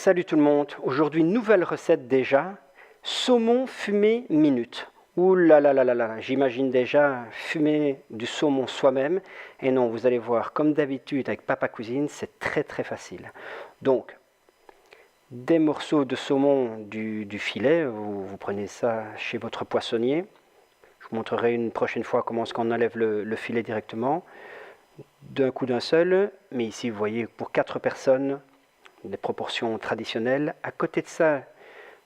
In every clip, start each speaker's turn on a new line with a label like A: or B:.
A: Salut tout le monde, aujourd'hui nouvelle recette déjà, saumon fumé minute. Ouh là là là là là, j'imagine déjà fumer du saumon soi-même. Et non, vous allez voir, comme d'habitude avec Papa Cuisine, c'est très facile. Donc, des morceaux de saumon du filet, vous prenez ça chez votre poissonnier. Je vous montrerai une prochaine fois comment est-ce qu'on enlève le filet directement, d'un coup d'un seul. Mais ici, vous voyez, pour 4 personnes, des proportions traditionnelles. À côté de ça,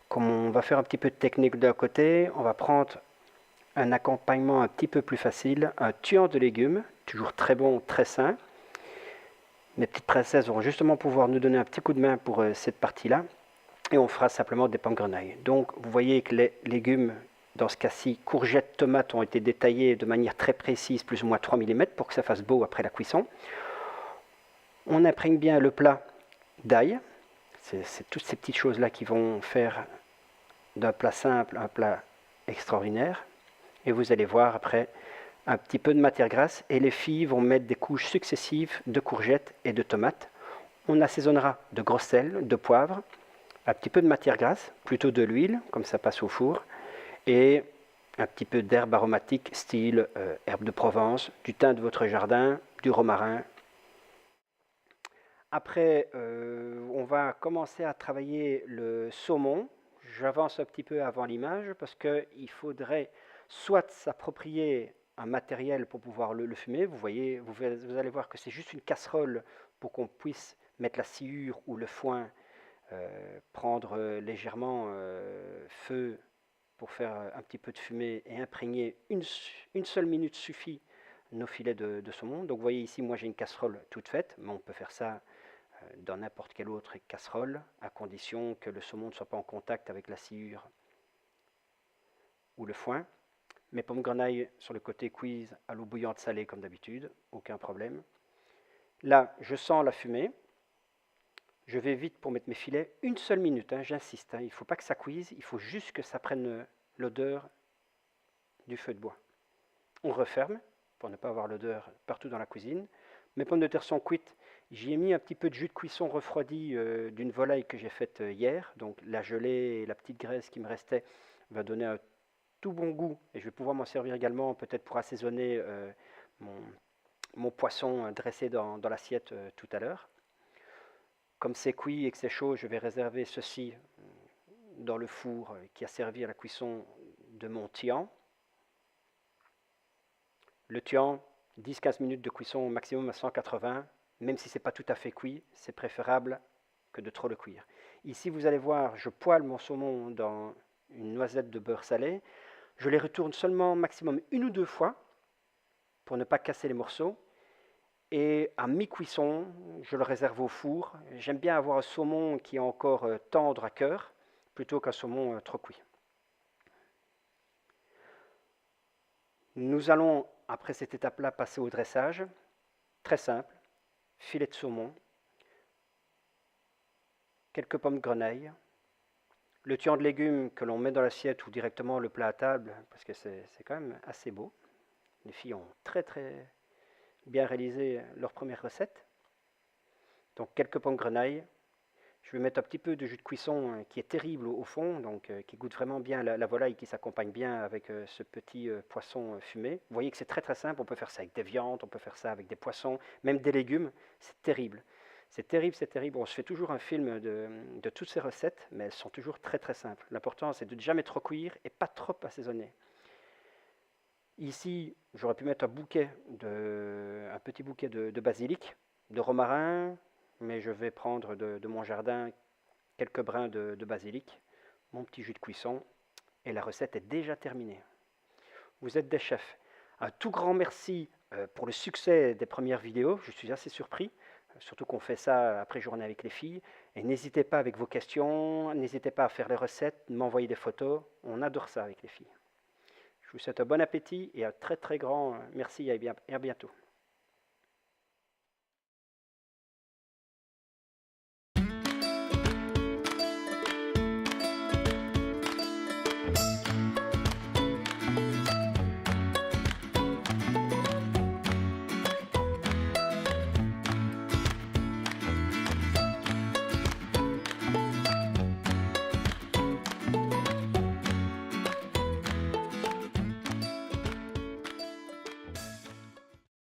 A: comme on va faire un petit peu de technique d'un côté, on va prendre un accompagnement un petit peu plus facile, un tuant de légumes, toujours très bon, très sain. Mes petites princesses vont justement pouvoir nous donner un petit coup de main pour cette partie-là. Et on fera simplement des pommes grenailles. Donc vous voyez que les légumes, dans ce cas-ci, courgettes, tomates, ont été détaillés de manière très précise, plus ou moins 3 mm, pour que ça fasse beau après la cuisson. On imprègne bien le plat d'ail. C'est toutes ces petites choses-là qui vont faire d'un plat simple un plat extraordinaire. Et vous allez voir après un petit peu de matière grasse. Et les filles vont mettre des couches successives de courgettes et de tomates. On assaisonnera de gros sel, de poivre, un petit peu de matière grasse, plutôt de l'huile, comme ça passe au four. Et un petit peu d'herbes aromatiques, style herbe de Provence, du thym de votre jardin, du romarin. Après, on va commencer à travailler le saumon. J'avance un petit peu avant l'image parce qu'il faudrait soit s'approprier un matériel pour pouvoir le fumer. Vous voyez, vous allez voir que c'est juste une casserole pour qu'on puisse mettre la sciure ou le foin, prendre légèrement feu pour faire un petit peu de fumée et imprégner une seule minute suffit nos filets de saumon. Donc vous voyez ici, moi j'ai une casserole toute faite, mais on peut faire ça dans n'importe quelle autre casserole, à condition que le saumon ne soit pas en contact avec la sciure ou le foin. Mes pommes grenailles sur le côté cuisent à l'eau bouillante salée comme d'habitude, aucun problème. Là, je sens la fumée. Je vais vite pour mettre mes filets. Une seule minute, hein, j'insiste. Il ne faut pas que ça cuise, il faut juste que ça prenne l'odeur du feu de bois. On referme pour ne pas avoir l'odeur partout dans la cuisine. Mes pommes de terre sont cuites. J'y ai mis un petit peu de jus de cuisson refroidi d'une volaille que j'ai faite hier. Donc la gelée et la petite graisse qui me restait va donner un tout bon goût. Et je vais pouvoir m'en servir également peut-être pour assaisonner mon poisson dressé dans l'assiette tout à l'heure. Comme c'est cuit et que c'est chaud, je vais réserver ceci dans le four qui a servi à la cuisson de mon tian. Le tian, 10-15 minutes de cuisson au maximum à 180. Même si ce n'est pas tout à fait cuit, c'est préférable que de trop le cuire. Ici, vous allez voir, je poêle mon saumon dans une noisette de beurre salé. Je les retourne seulement maximum 1 ou 2 fois pour ne pas casser les morceaux. Et à mi-cuisson, je le réserve au four. J'aime bien avoir un saumon qui est encore tendre à cœur, plutôt qu'un saumon trop cuit. Nous allons, après cette étape-là, passer au dressage. Très simple. Filet de saumon, quelques pommes grenailles, le tuant de légumes que l'on met dans l'assiette ou directement le plat à table, parce que c'est quand même assez beau. Les filles ont très bien réalisé leur première recette. Donc quelques pommes grenailles. Je vais mettre un petit peu de jus de cuisson qui est terrible au fond, donc qui goûte vraiment bien la volaille, qui s'accompagne bien avec ce petit poisson fumé. Vous voyez que c'est très simple, on peut faire ça avec des viandes, on peut faire ça avec des poissons, même des légumes. C'est terrible. C'est terrible. On se fait toujours un film de toutes ces recettes, mais elles sont toujours très simples. L'important, c'est de ne jamais trop cuire et pas trop assaisonner. Ici, j'aurais pu mettre un petit bouquet de basilic, de romarin, mais je vais prendre de mon jardin quelques brins de basilic, mon petit jus de cuisson, et la recette est déjà terminée. Vous êtes des chefs. Un tout grand merci pour le succès des premières vidéos, je suis assez surpris, surtout qu'on fait ça après journée avec les filles. Et n'hésitez pas avec vos questions, n'hésitez pas à faire les recettes, m'envoyer des photos, on adore ça avec les filles. Je vous souhaite un bon appétit et un très grand merci et à bientôt.